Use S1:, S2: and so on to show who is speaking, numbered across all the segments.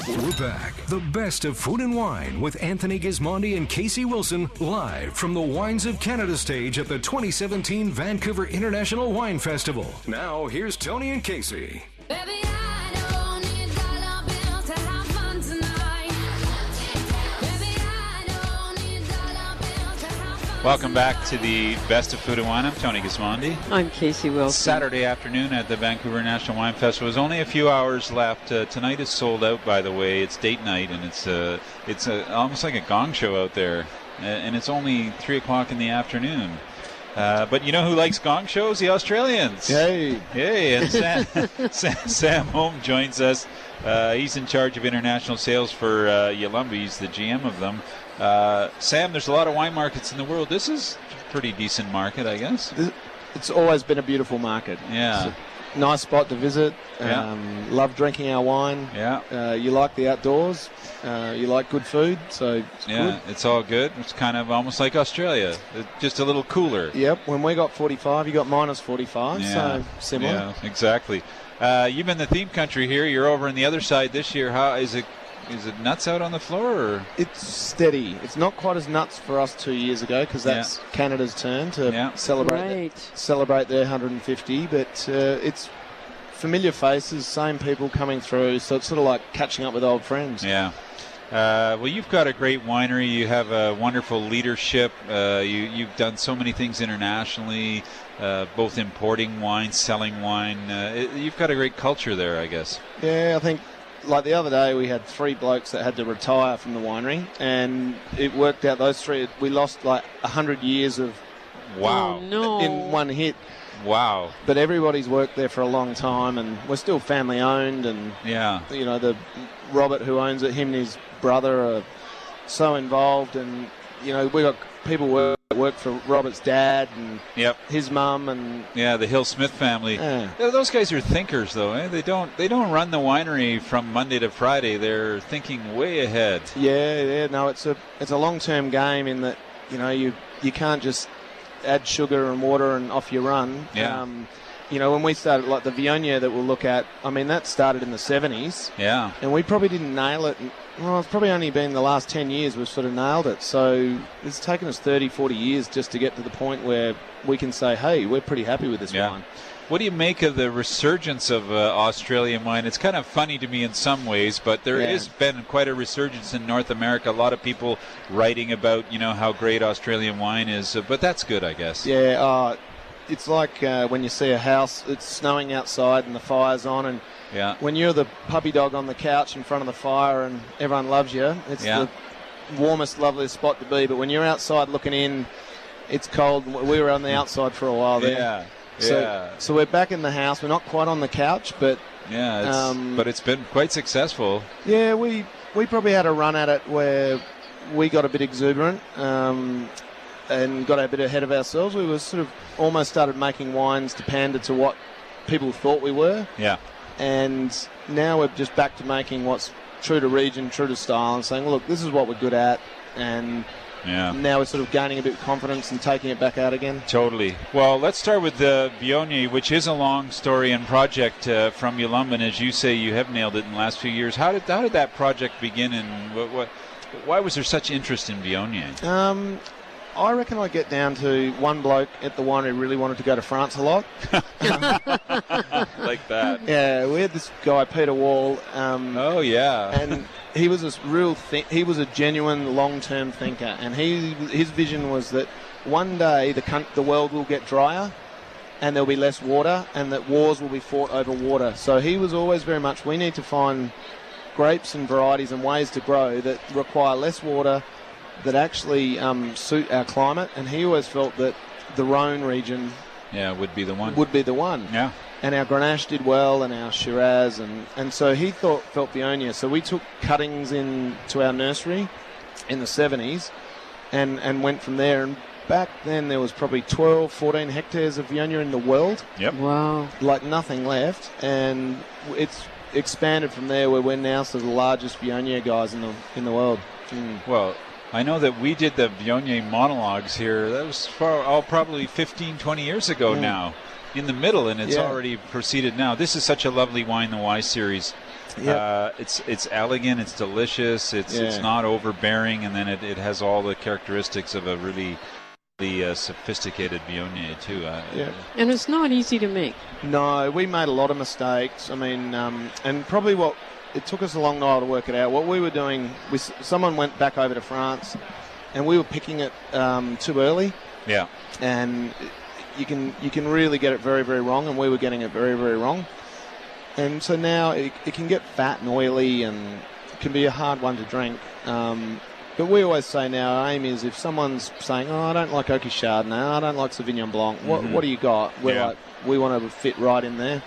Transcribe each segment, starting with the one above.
S1: We're back. The best of food and wine with Anthony Gismondi and Kasey Wilson, live from the Wines of Canada stage at the 2017 Vancouver International Wine Festival. Now, here's Tony and Kasey.
S2: Baby, I don't need dollar bills to have fun tonight. Baby, I don't need dollar bills to have fun.
S3: Welcome back to the Best of Food and Wine. I'm Tony Gismondi.
S4: I'm Kasey Wilson.
S3: Saturday afternoon at the Vancouver National Wine Festival. There's only a few hours left. Tonight is sold out, by the way. It's date night, and it's almost like a gong show out there. And it's only 3 o'clock in the afternoon. But you know who likes gong shows? The Australians.
S5: Hey.
S3: Hey, and Sam Holmes joins us. He's in charge of international sales for Yalumba. He's the GM of them. Sam, there's a lot of wine markets in the world. This is a pretty decent market, I guess.
S5: It's always been a beautiful market.
S3: Yeah.
S5: It's a nice spot to visit.
S3: Yeah.
S5: Love drinking our wine.
S3: Yeah.
S5: You like the outdoors. You like good food, so it's good.
S3: It's all good. It's kind of almost like Australia, just a little cooler.
S5: Yep. When we got 45, you got minus 45, so similar.
S3: Yeah, exactly. You've been the theme country here. You're over on the other side this year. How is it? Is it nuts out on the floor? Or?
S5: It's steady. It's not quite as nuts for us 2 years ago because that's Canada's turn to celebrate their 150. But it's familiar faces, same people coming through. So it's sort of like catching up with old friends.
S3: Yeah. Well, you've got a great winery. You have a wonderful leadership. You've done so many things internationally, both importing wine, selling wine. You've got a great culture there, I guess.
S5: Yeah, I think. Like the other day, we had 3 blokes that had to retire from the winery, and it worked out. Those 3, we lost like 100 years of in one hit.
S3: Wow!
S5: But everybody's worked there for a long time, and we're still family owned. And you know, the Robert who owns it, him and his brother are so involved, and you know, we got people work for Robert's dad and his mum and
S3: the Hill Smith family. Those guys are thinkers, though. Eh? They don't run the winery from Monday to Friday. They're thinking way ahead.
S5: No, it's a long-term game in that you know you can't just add sugar and water and off you run. You know, when we started, like the Viognier that we'll look at, I mean, that started in the 70s.
S3: Yeah.
S5: And we probably didn't nail it. Well, it's probably only been the last 10 years we've sort of nailed it. So it's taken us 30, 40 years just to get to the point where we can say, hey, we're pretty happy with this wine.
S3: What do you make of the resurgence of Australian wine? It's kind of funny to me in some ways, but there has been quite a resurgence in North America. A lot of people writing about, you know, how great Australian wine is. But that's good, I guess.
S5: Yeah, it's like when you see a house, it's snowing outside and the fire's on, and when you're the puppy dog on the couch in front of the fire and everyone loves you, it's the warmest, loveliest spot to be. But when you're outside looking in, it's cold. We were on the outside for a while there. So we're back in the house. We're not quite on the couch, but
S3: but it's been quite successful.
S5: Yeah, we probably had a run at it where we got a bit exuberant. And got a bit ahead of ourselves. We were sort of almost started making wines to pander to what people thought we were.
S3: Yeah.
S5: And now we're just back to making what's true to region, true to style, and saying, look, this is what we're good at. And now we're sort of gaining a bit of confidence and taking it back out again.
S3: Totally. Well, let's start with the Viognier, which is a long story and project from Yalumba. And as you say, you have nailed it in the last few years. How did that project begin, and why was there such interest in Viognier?
S5: I reckon I get down to one bloke at the winery really wanted to go to France a lot.
S3: Like that.
S5: Yeah, we had this guy, Peter Wall. And he was this he was a genuine long-term thinker. And his vision was that one day the world will get drier and there'll be less water and that wars will be fought over water. So he was always very much, we need to find grapes and varieties and ways to grow that require less water, that actually suit our climate, and he always felt that the Rhone region
S3: would be the one.
S5: Yeah. And our Grenache did well, and our Shiraz, and so he felt Viognier. So we took cuttings into our nursery in the 70s and went from there. And back then there was probably 12, 14 hectares of Viognier in the world.
S3: Yep.
S4: Wow.
S5: Like nothing left, and it's expanded from there where we're now sort of the largest Viognier guys in the world.
S3: Well, I know that we did the Viognier monologues here. That was probably 15, 20 years ago now, in the middle, and it's already proceeded now. This is such a lovely Wine the Wise series.
S5: Yep.
S3: It's elegant, it's delicious, it's not overbearing, and then it has all the characteristics of a really sophisticated Viognier too.
S4: And it's not easy to make.
S5: No, we made a lot of mistakes. I mean, and probably it took us a long while to work it out. What we were doing, someone went back over to France, and we were picking it too early.
S3: Yeah.
S5: And you can really get it very, very wrong, and we were getting it very, very wrong. And so now it can get fat and oily, and it can be a hard one to drink. But we always say now, our aim is if someone's saying, I don't like Oaky Chardonnay, I don't like Sauvignon Blanc, what do you got? We're like, we want to fit right in there.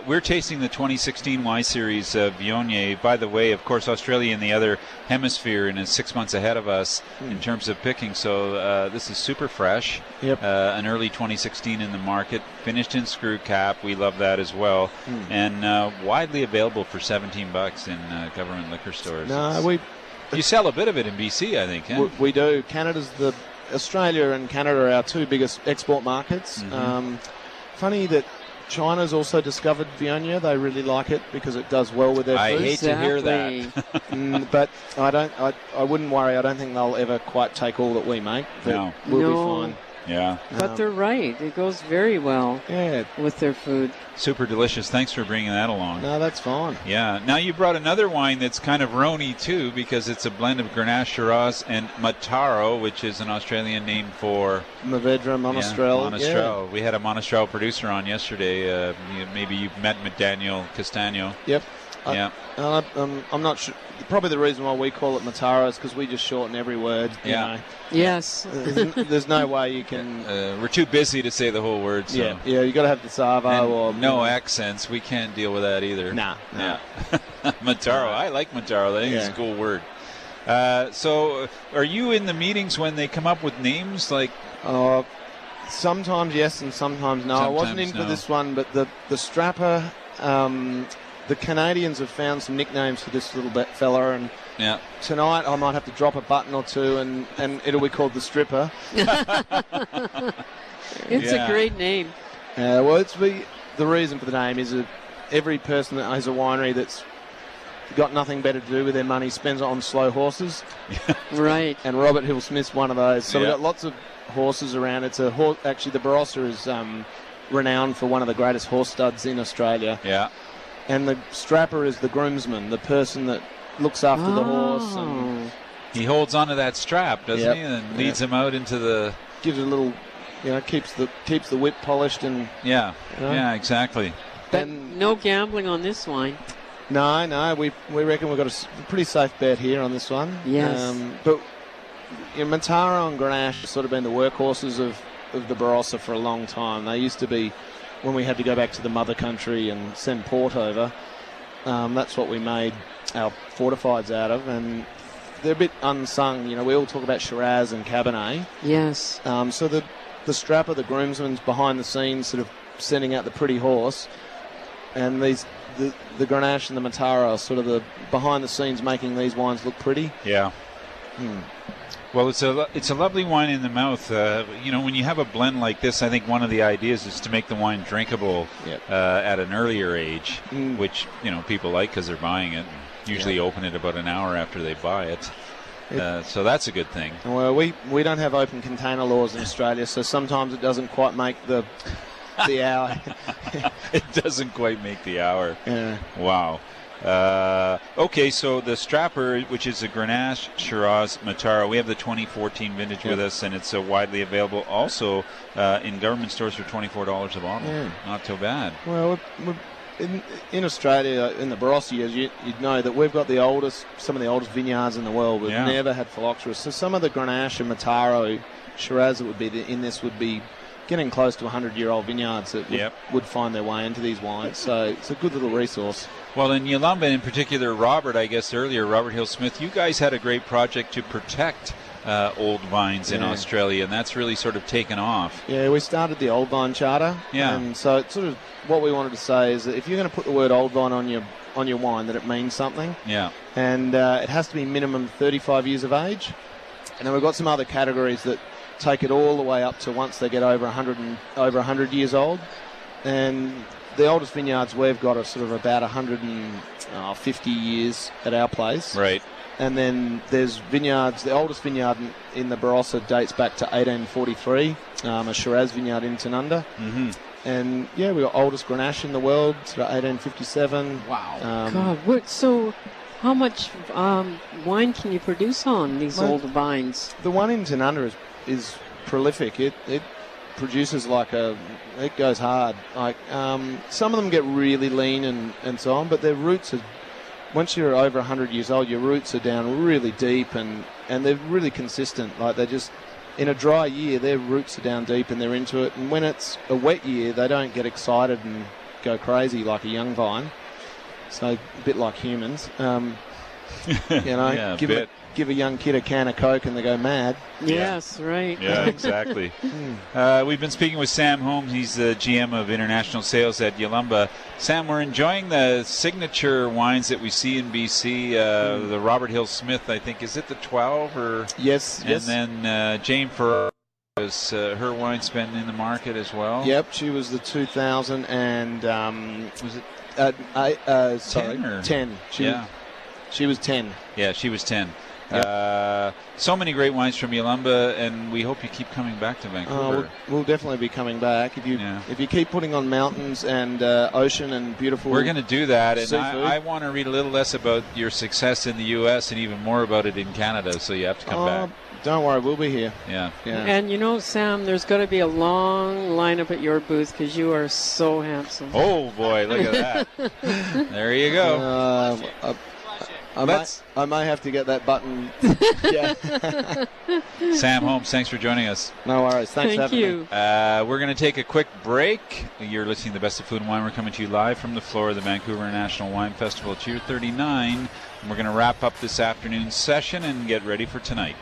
S3: We're tasting the 2016 Y Series Viognier. By the way, of course, Australia in the other hemisphere and is 6 months ahead of us in terms of picking. So this is super fresh.
S5: Yep.
S3: An early 2016 in the market, finished in screw cap. We love that as well, and widely available for $17 in government liquor stores. You sell a bit of it in BC, I think. Eh?
S5: We do. Australia and Canada are our two biggest export markets. Funny that China's also discovered Viognier. They really like it because it does well with their food.
S3: I hate to hear that.
S5: But I wouldn't worry. I don't think they'll ever quite take all that we make.
S3: No.
S5: We'll be fine.
S3: Yeah.
S4: But they're right. It goes very well with their food.
S3: Super delicious. Thanks for bringing that along.
S5: No, that's fine.
S3: Yeah. Now you brought another wine that's kind of Rhôny too, because it's a blend of Grenache, Shiraz, and Mataro, which is an Australian name for
S5: Mourvedre, Monastrell.
S3: Monastrell. We had a Monastrell producer on yesterday. Maybe you've met Daniel Castagno.
S5: Yep.
S3: I'm
S5: not sure. Probably the reason why we call it Mataro is because we just shorten every word. You know.
S4: Yes.
S5: There's no way you can.
S3: We're too busy to say the whole word. So.
S5: Yeah. You got to have the Savo or
S3: no accents. We can't deal with that either.
S5: Nah.
S3: Yeah. Mataro. I like Mataro. I think it's a cool word. So, are you in the meetings when they come up with names like?
S5: Sometimes yes, and sometimes no. I wasn't in for this one, but the strapper. The Canadians have found some nicknames for this little fella, and tonight I might have to drop a button or two, and it'll be called the Stripper.
S4: It's a great name.
S5: Well, the reason for the name is that every person that has a winery that's got nothing better to do with their money spends it on slow horses.
S4: Right.
S5: And Robert Hill-Smith's one of those. So we've got lots of horses around. It's actually, the Barossa is renowned for one of the greatest horse studs in Australia.
S3: Yeah.
S5: And the strapper is the groomsman, the person that looks after the horse. And
S3: he holds onto that strap, doesn't he? And leads him out into the...
S5: Gives it a little, keeps the whip polished and...
S3: Yeah, exactly.
S4: But no gambling on this wine.
S5: No, we reckon we've got a pretty safe bet here on this one.
S4: Yes.
S5: But Mataro and Grenache have sort of been the workhorses of the Barossa for a long time. They used to be... When we had to go back to the mother country and send port over, that's what we made our fortifieds out of, and they're a bit unsung. We all talk about Shiraz and Cabernet.
S4: Yes.
S5: So the strapper, the groomsman's behind the scenes, sort of sending out the pretty horse, and the Grenache and the Mataro are sort of the behind the scenes making these wines look pretty.
S3: Yeah. Well, it's a lovely wine in the mouth. When you have a blend like this, I think one of the ideas is to make the wine drinkable at an earlier age, which people like because they're buying it. Usually open it about an hour after they buy it. So that's a good thing.
S5: Well, we don't have open container laws in Australia, so sometimes it doesn't quite make the hour.
S3: It doesn't quite make the hour.
S5: Yeah.
S3: Wow. Okay, so the strapper, which is a Grenache, Shiraz, Mataro, we have the 2014 vintage with us, and it's widely available also in government stores for $24 a bottle. Yeah. Not too bad.
S5: Well, in Australia, in the Barossa years, you'd know that we've got some of the oldest vineyards in the world. We've never had phylloxera. So some of the Grenache and Mataro, Shiraz that would be in this would be getting close to 100-year-old vineyards that would find their way into these wines. So it's a good little resource.
S3: Well, in Yalumba, in particular, Robert Hill-Smith, you guys had a great project to protect old vines in Australia, and that's really sort of taken off. Yeah,
S5: we started the Old Vine Charter.
S3: Yeah.
S5: And so it's sort of what we wanted to say is that if you're going to put the word old vine on your wine, that it means something.
S3: Yeah.
S5: And it has to be minimum 35 years of age. And then we've got some other categories that take it all the way up to once they get over 100 years old. And the oldest vineyards we've got are sort of about 150 years at our place.
S3: Right.
S5: And then there's vineyards. The oldest vineyard in the Barossa dates back to 1843, a Shiraz vineyard in Tanunda.
S3: Mm-hmm.
S5: And yeah, we got oldest Grenache in the world, sort of 1857.
S3: Wow.
S4: God, so how much wine can you produce on these old vines?
S5: The one in Tanunda is prolific. It produces it goes hard. Like some of them get really lean and so on, but their roots are, once you're over 100 years old, your roots are down really deep and they're really consistent. Like they just, in a dry year, their roots are down deep and they're into it. And when it's a wet year, they don't get excited and go crazy like a young vine. So a bit like humans.
S3: Yeah,
S5: give a young kid a can of Coke and they go mad.
S4: Yes, right.
S3: Yeah, exactly. We've been speaking with Sam Holmes. He's the GM of International Sales at Yalumba. Sam, we're enjoying the signature wines that we see in BC. The Robert Hill Smith, I think, is it the 12? Or
S5: Yes.
S3: And then Jane Ferraro, has her wine's been in the market as well.
S5: Yep, she was the 2000 and
S3: was it
S5: 10 or 10. She was 10.
S3: Yeah, she was 10.
S5: Yep.
S3: So many great wines from Yalumba, and we hope you keep coming back to Vancouver.
S5: We'll definitely be coming back if you keep putting on mountains and ocean and beautiful.
S3: We're going to do that, and
S5: seafood.
S3: I want to read a little less about your success in the U.S. and even more about it in Canada. So you have to come back.
S5: Don't worry, we'll be here.
S3: Yeah.
S4: And Sam, there's got to be a long lineup at your booth because you are so handsome.
S3: Oh boy, look at that! There you go.
S5: I may have to get that button.
S3: Sam Holmes, thanks for joining us.
S5: No worries. Thanks for having me.
S3: We're going to take a quick break. You're listening to the Best of Food and Wine. We're coming to you live from the floor of the Vancouver International Wine Festival. It's year 39. And we're going to wrap up this afternoon's session and get ready for tonight.